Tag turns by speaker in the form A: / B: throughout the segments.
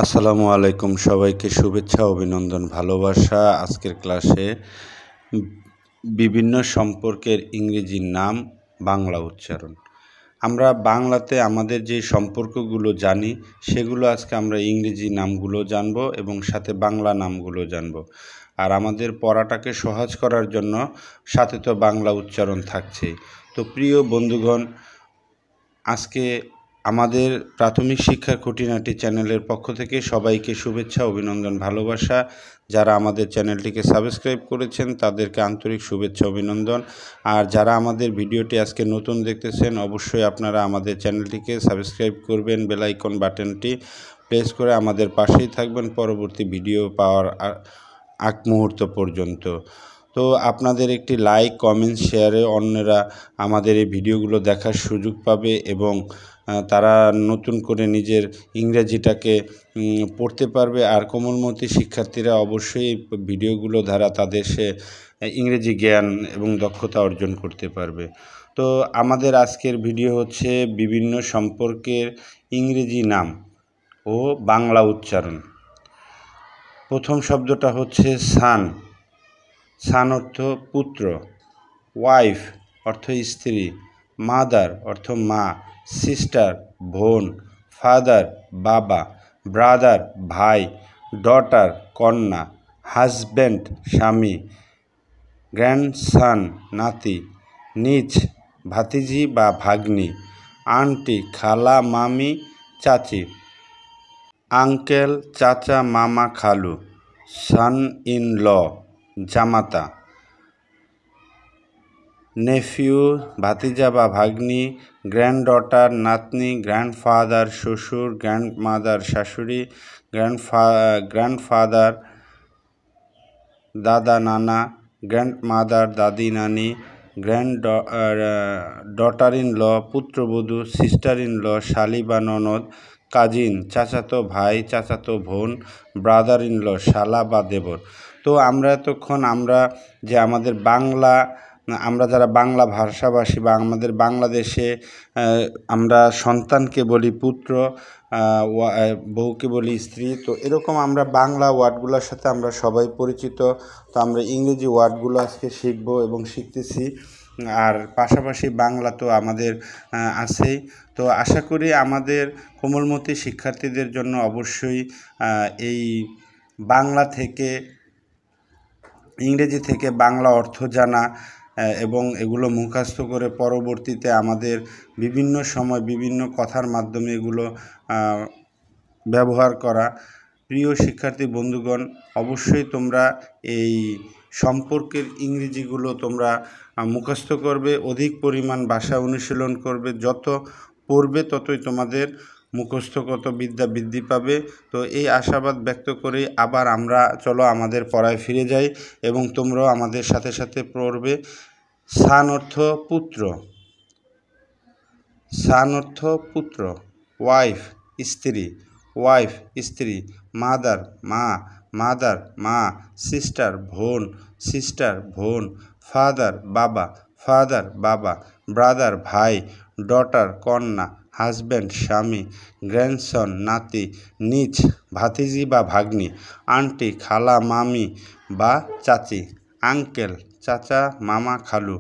A: আসসালামু আলাইকুম, সবাইকে শুভেচ্ছা, অভিনন্দন, ভালোবাসা। আজকের ক্লাসে বিভিন্ন সম্পর্কের ইংরেজি নাম, বাংলা উচ্চারণ। আমরা বাংলাতে আমাদের যে সম্পর্কগুলো জানি সেগুলো আজকে আমরা ইংরেজি নামগুলো জানব এবং সাথে বাংলা নামগুলো জানব। আর আমাদের পড়াটাকে সহজ করার জন্য সাথে তো বাংলা উচ্চারণ থাকছেই। তো প্রিয় বন্ধুগণ, আজকে আমাদের প্রাথমিক শিক্ষার খুঁটিনাটি চ্যানেলের পক্ষ থেকে সবাইকে শুভেচ্ছা, অভিনন্দন, ভালোবাসা। যারা আমাদের চ্যানেলটিকে সাবস্ক্রাইব করেছেন তাদেরকে আন্তরিক শুভেচ্ছা, অভিনন্দন। আর যারা আমাদের ভিডিওটি আজকে নতুন দেখতেছেন অবশ্যই আপনারা আমাদের চ্যানেলটিকে সাবস্ক্রাইব করবেন, বেল আইকন বাটনটি প্রেস করে আমাদের পাশেই থাকবেন পরবর্তী ভিডিও পাওয়ার আগ মুহূর্ত পর্যন্ত। তো আপনাদের একটি লাইক, কমেন্ট, শেয়ারে অন্যরা আমাদের এই ভিডিওগুলো দেখার সুযোগ পাবে এবং তারা নতুন করে নিজের ইংরেজিটাকে পড়তে পারবে। আর কোমলমতি শিক্ষার্থীরা অবশ্যই এই ভিডিওগুলো দ্বারা তাদের সে ইংরেজি জ্ঞান এবং দক্ষতা অর্জন করতে পারবে। তো আমাদের আজকের ভিডিও হচ্ছে বিভিন্ন সম্পর্কের ইংরেজি নাম ও বাংলা উচ্চারণ। প্রথম শব্দটা হচ্ছে সান। সান অর্থ পুত্র, ওয়াইফ অর্থ স্ত্রী, মাদার অর্থ মা, সিস্টার বোন, ফাদার বাবা, ব্রাদার ভাই, ডটার কন্যা, হাজব্যান্ড স্বামী, গ্র্যান্ডসন নাতি, নিচ ভাতিজি বা ভাগ্নি, আন্টি খালা মামি চাচি, আঙ্কেল চাচা মামা খালু, সন ইন ল জামাতা, নেফিউ ভাতিজা বা ভাগ্নি, গ্র্যান্ডডটার নাতনি, গ্র্যান্ডফাদার শ্বশুর, গ্র্যান্ডমাদার শাশুড়ি, গ্র্যান্ডফাদার দাদা নানা, গ্র্যান্ডমাদার দাদি নানি, ডটার ইন ল পুত্রবধূ, সিস্টার ইন ল শালি বা ননদ, কাজিন চাচাতো ভাই চাচাতো বোন, ব্রাদার ইন ল শালা বা দেবর। তো আমরা এতক্ষণ যে আমাদের আমরা যারা বাংলা ভাষাভাষী বা আমাদের বাংলাদেশে আমরা সন্তানকে বলি পুত্র, বউকে বলি স্ত্রী। তো এরকম আমরা বাংলা ওয়ার্ডগুলোর সাথে আমরা সবাই পরিচিত। তো আমরা ইংরেজি ওয়ার্ডগুলো আজকে শিখব এবং শিখতেছি। আর পাশাপাশি বাংলা তো আমাদের আছেই। তো আশা করি আমাদের কোমলমতি শিক্ষার্থীদের জন্য অবশ্যই এই বাংলা থেকে ইংরেজি থেকে বাংলা অর্থ জানা এবং এগুলো মুখস্থ করে পরবর্তীতে আমাদের বিভিন্ন সময় বিভিন্ন কথার মাধ্যমে এগুলো ব্যবহার করা। প্রিয় শিক্ষার্থী বন্ধুগণ, অবশ্যই তোমরা এই সম্পর্কের ইংরেজিগুলো তোমরা মুখস্থ করবে, অধিক পরিমাণ ভাষা অনুশীলন করবে। যত পড়বে ততই তোমাদের মুখস্থগত বিদ্যা বৃদ্ধি পাবে। তো এই আশাবাদ ব্যক্ত করে আবার আমরা চলো আমাদের পড়ায় ফিরে যাই এবং তোমরাও আমাদের সাথে সাথে পড়বে। সান অর্থ পুত্র, সান অর্থ পুত্র, ওয়াইফ স্ত্রী, ওয়াইফ স্ত্রী, মাদার মা, মাদার মা, সিস্টার বোন, সিস্টার বোন, ফাদার বাবা, ফাদার বাবা, ব্রাদার ভাই, ডটার কন্যা, হাজব্যান্ড স্বামী, গ্র্যান্ডসন নাতি, নিচ ভাতিজি বা ভাগ্নি, আন্টি খালা মামি বা চাচি, আঙ্কেল চাচা মামা খালু,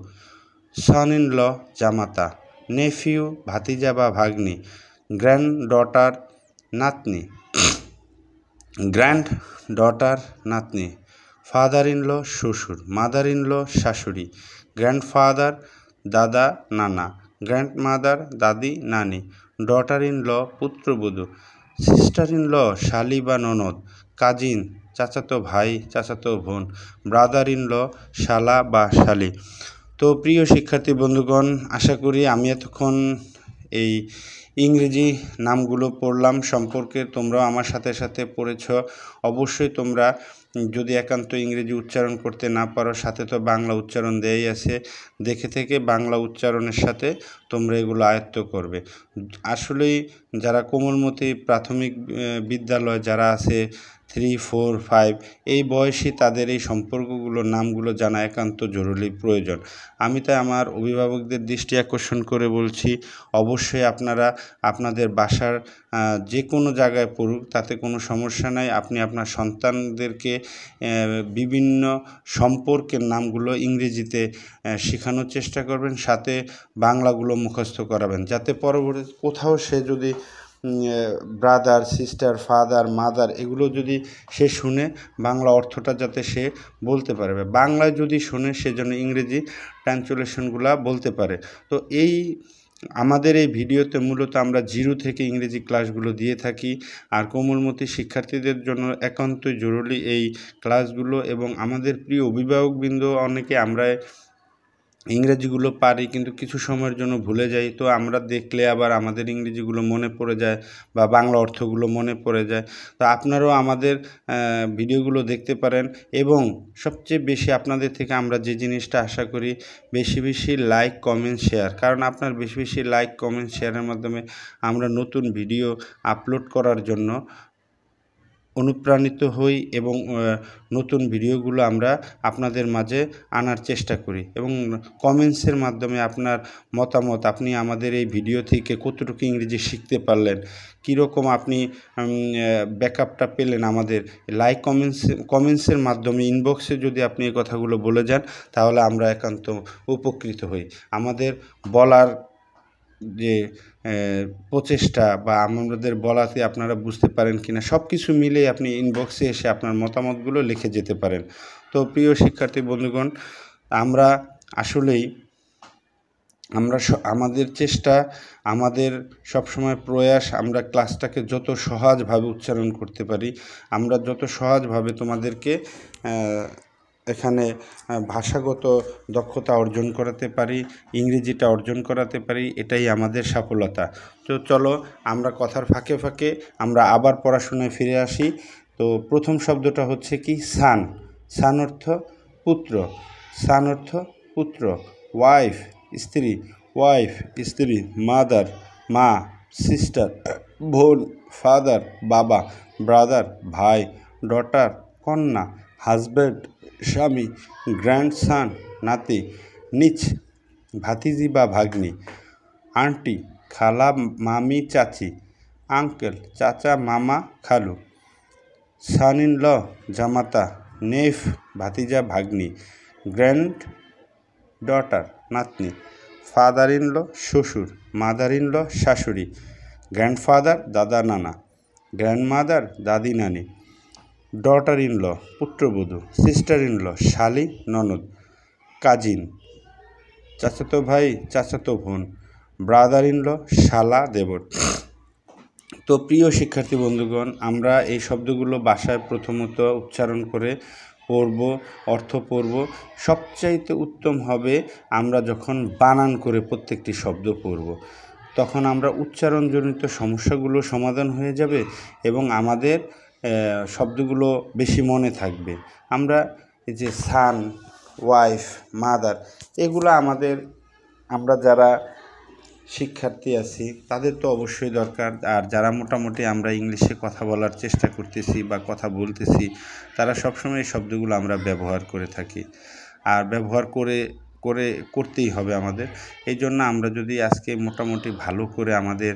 A: সন ইন ল জামাতা, নেফিউ ভাতিজা বা ভাগ্নি, গ্র্যান্ডডটার নাতনি, গ্র্যান্ড ডটার নাতনি, ফাদার ইন ল শ্বশুর, মাদার ইন ল শাশুড়ি, গ্র্যান্ডফাদার দাদা নানা, গ্র্যান্ডমাদার দাদি নানি, ডটার ইন ল পুত্রবধূ, সিস্টার ইন ল শালি বা ননদ, কাজিন চাচাতো ভাই চাচাতো বোন, ব্রাদার ইন ল শালা বা শালি। তো প্রিয় শিক্ষার্থী বন্ধুগণ, আশা করি আমি এতক্ষণ এই ইংরেজি নামগুলো পড়লাম সম্পর্কে তোমরাও আমার সাথে সাথে পড়েছ। অবশ্যই তোমরা যদি একান্ত ইংরেজি উচ্চারণ করতে না পারো, সাথে তো বাংলা উচ্চারণ দেয়াই আছে, দেখে থেকে বাংলা উচ্চারণের সাথে তোমরা এগুলো আয়ত্ত করবে। আসলেই যারা কোমলমতি প্রাথমিক বিদ্যালয় যারা আছে 3, 4, 5 এই বয়সী তাদের এই সম্পর্কগুলোর নামগুলো জানা একান্ত জরুরি প্রয়োজন। আমি তাই আমার অভিভাবকদের দৃষ্টি আকর্ষণ করে বলছি, অবশ্যই আপনারা আপনাদের বাসার যে কোনো জায়গায় পড়ুক তাতে কোনো সমস্যা নাই। আপনি আপনার সন্তানদেরকে বিভিন্ন সম্পর্কের নামগুলো ইংরেজিতে শেখানোর চেষ্টা করবেন, সাথে বাংলাগুলো মুখস্থ করাবেন, যাতে পরবর্তী কোথাও সে যদি ব্রাদার, সিস্টার, ফাদার, মাদার এগুলো যদি সে শুনে বাংলা অর্থটা যাতে সে বলতে পারবে, বাংলায় যদি শুনে সে যেন ইংরেজি ট্রান্সলেশনগুলো বলতে পারে। তো আমাদের এই ভিডিওতে মূলত আমরা 0 থেকে ইংরেজি ক্লাসগুলো দিয়ে থাকি। আর কোমলমতি শিক্ষার্থীদের জন্য একান্তই জরুরি এই ক্লাসগুলো। এবং আমাদের প্রিয় অভিভাবকবৃন্দ অনেকে আমরা ইংরেজিগুলো পারি কিন্তু কিছু সময়ের জন্য ভুলে যাই, তো আমরা দেখলে আবার আমাদের ইংরেজিগুলো মনে পড়ে যায় বা বাংলা অর্থগুলো মনে পড়ে যায়। তো আপনারাও আমাদের ভিডিওগুলো দেখতে পারেন। এবং সবচেয়ে বেশি আপনাদের থেকে আমরা যে জিনিসটা আশা করি, বেশি বেশি লাইক, কমেন্ট, শেয়ার। কারণ আপনার বেশি বেশি লাইক, কমেন্ট, শেয়ারের মাধ্যমে আমরা নতুন ভিডিও আপলোড করার জন্য অনুপ্রাণিত হই এবং নতুন ভিডিওগুলো আমরা আপনাদের মাঝে আনার চেষ্টা করি। এবং কমেন্টসের মাধ্যমে আপনার মতামত, আপনি আমাদের এই ভিডিও থেকে কতটুকু ইংরেজি শিখতে পারলেন, কীরকম আপনি ব্যাকআপটা পেলেন, আমাদের লাইক কমেন্টসের মাধ্যমে ইনবক্সে যদি আপনি এই কথাগুলো বলে যান তাহলে আমরা একান্ত উপকৃত হই। আমাদের বলার যে প্রচেষ্টা বা আমাদের বলাতে আপনারা বুঝতে পারেন কিনা সব কিছু মিলেই আপনি ইনবক্সে এসে আপনার মতামতগুলো লিখে যেতে পারেন। তো প্রিয় শিক্ষার্থী বন্ধুগণ, আমরা আসলেই আমাদের চেষ্টা, আমাদের সবসময় প্রয়াস, আমরা ক্লাসটাকে যত সহজভাবে উচ্চারণ করতে পারি, আমরা যত সহজভাবে তোমাদেরকে এখানে ভাষাগত দক্ষতা অর্জন করাতে পারি, ইংরেজিটা অর্জন করাতে পারি, এটাই আমাদের সফলতা। তো চলো আমরা কথার ফাঁকে ফাঁকে আমরা আবার পড়াশোনায় ফিরে আসি। তো প্রথম শব্দটা হচ্ছে কি? সান। সান অর্থ পুত্র। সান অর্থ পুত্র। ওয়াইফ স্ত্রী। ওয়াইফ স্ত্রী। মাদার মা। সিস্টার বোন। ফাদার বাবা। ব্রাদার ভাই। ডটার কন্যা। হাজব্যান্ড স্বামী। গ্র্যান্ডসান নাতি। নিচ ভাতিজি বা ভাগ্নি। আন্টি খালা মামি চাচি। আঙ্কেল চাচা মামা খালু। সান ইন ল জামাতা। নেফ ভাতিজা ভাগ্নি। গ্র্যান্ড ডটার নাতনি। ফাদার ইন ল শ্বশুর। মাদার ইন ল শাশুড়ি। গ্র্যান্ডফাদার দাদা নানা। গ্র্যান্ডমাদার দাদি নানি। ডটার ইন ল পুত্রবধূ। সিস্টার ইন ল শালি ননদ। কাজিন চাচাতো ভাই চাচাতো বোন। ব্রাদার ইন ল শালা দেবর। তো প্রিয় শিক্ষার্থী বন্ধুগণ, আমরা এই শব্দগুলো বাসায় প্রথমত উচ্চারণ করে পড়ব, অর্থ পড়ব। সবচাইতে উত্তম হবে আমরা যখন বানান করে প্রত্যেকটি শব্দ পড়ব, তখন আমরা উচ্চারণজনিত সমস্যাগুলো সমাধান হয়ে যাবে এবং আমাদের শব্দগুলো বেশি মনে থাকবে। আমরা এই যে সান, ওয়াইফ, মাদার, এগুলো আমরা যারা শিক্ষার্থী আছি তাদের তো অবশ্যই দরকার। আর যারা মোটামুটি আমরা ইংলিশে কথা বলার চেষ্টা করতেছি বা কথা বলতেছি, তারা সবসময় এই শব্দগুলো আমরা ব্যবহার করে থাকি, আর ব্যবহার করতেই হবে আমাদের। এই জন্য আমরা যদি আজকে মোটামুটি ভালো করে আমাদের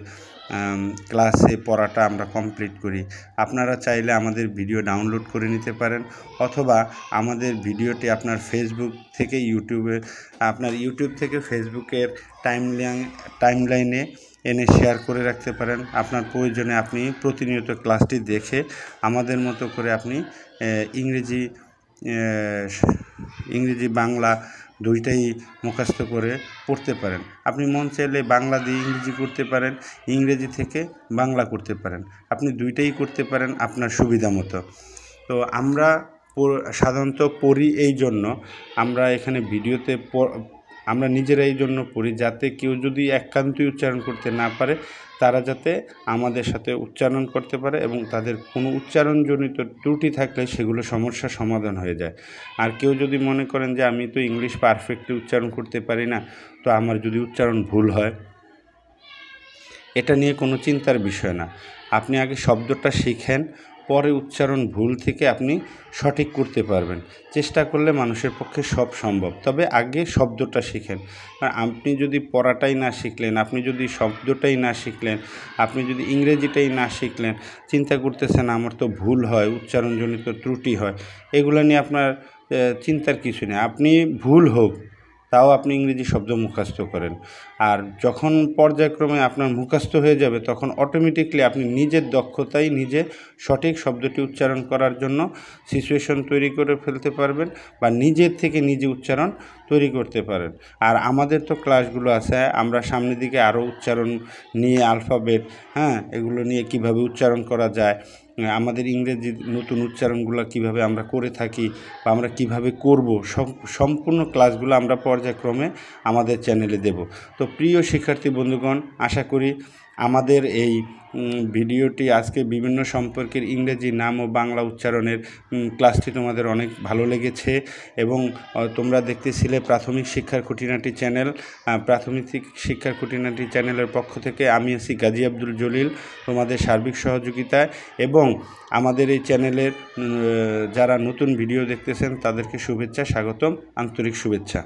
A: ক্লাসে পড়াটা আমরা কমপ্লিট করি, আপনারা চাইলে আমাদের ভিডিও ডাউনলোড করে নিতে পারেন, অথবা আমাদের ভিডিওটি আপনার ফেসবুক থেকে ইউটিউব থেকে ফেসবুকের টাইমলাইনে এনে শেয়ার করে রাখতে পারেন। আপনার প্রয়োজনে আপনি প্রতিনিয়ত ক্লাসটি দেখে আমাদের মতো করে আপনি ইংরেজি বাংলা দুইটাই মুখস্থ করে পড়তে পারেন। আপনি মন চাইলে বাংলা দিয়ে ইংরেজি করতে পারেন, ইংরেজি থেকে বাংলা করতে পারেন, আপনি দুইটাই করতে পারেন আপনার সুবিধা মতো। তো আমরা সাধারণত পড়ি এই জন্য, আমরা এখানে ভিডিওতে আমরা নিজেরা এই জন্য পড়ি যাতে কেউ যদি একান্তই উচ্চারণ করতে না পারে, তারা যাতে আমাদের সাথে উচ্চারণ করতে পারে এবং তাদের কোনো উচ্চারণজনিত ত্রুটি থাকলে সেগুলো সমস্যার সমাধান হয়ে যায়। আর কেউ যদি মনে করেন যে আমি তো ইংলিশ পারফেক্টলি উচ্চারণ করতে পারি না, তো আমার যদি উচ্চারণ ভুল হয়, এটা নিয়ে কোনো চিন্তার বিষয় না। আপনি আগে শব্দটা শিখেন, পরে উচ্চারণ ভুল থেকে আপনি সঠিক করতে পারবেন। চেষ্টা করলে মানুষের পক্ষে সব সম্ভব, তবে আগে শব্দটা শিখেন। আর আপনি যদি পড়াটাই না শিখলেন, আপনি যদি শব্দটাই না শিখলেন, আপনি যদি ইংরেজিটাই না শিখলেন, চিন্তা করতেছেন আমার তো ভুল হয়, উচ্চারণজনিত ত্রুটি হয়, এগুলো নিয়ে আপনার চিন্তার কিছু নেই। আপনি ভুল হোক তাও আপনি ইংরেজি শব্দ মুখস্থ করেন, আর যখন পর্যায়ক্রমে আপনার মুখস্থ হয়ে যাবে তখন অটোমেটিকলি আপনি নিজের দক্ষতায় নিজে সঠিক শব্দটি উচ্চারণ করার জন্য সিচুয়েশন তৈরি করে ফেলতে পারবেন বা নিজের থেকে নিজে উচ্চারণ তৈরি করতে পারেন। আর আমাদের তো ক্লাসগুলো আছে, আমরা সামনের দিকে আরও উচ্চারণ নিয়ে আলফাবেট, এগুলো নিয়ে কিভাবে উচ্চারণ করা যায়, আমাদের ইংরেজি নতুন উচ্চারণগুলো কিভাবে আমরা করে থাকি বা আমরা কিভাবে করব, সম্পূর্ণ ক্লাসগুলো আমরা পর্যায়ক্রমে আমাদের চ্যানেলে দেব। তো প্রিয় শিক্ষার্থী বন্ধুগণ, আশা করি আমাদের এই ভিডিওটি আজকে বিভিন্ন সম্পর্কের ইংরেজি নাম ও বাংলা উচ্চারণের ক্লাসটি তোমাদের অনেক ভালো লেগেছে এবং তোমরা দেখতেছিলে প্রাথমিক শিক্ষার খুঁটিনাটি চ্যানেল। প্রাথমিক শিক্ষার খুঁটিনাটি চ্যানেলের পক্ষ থেকে আমি আছি গাজী আব্দুল জলিল তোমাদের সার্বিক সহযোগিতায়, এবং আমাদের এই চ্যানেলের যারা নতুন ভিডিও দেখতেছেন তাদেরকে শুভেচ্ছা, স্বাগতম, আন্তরিক শুভেচ্ছা।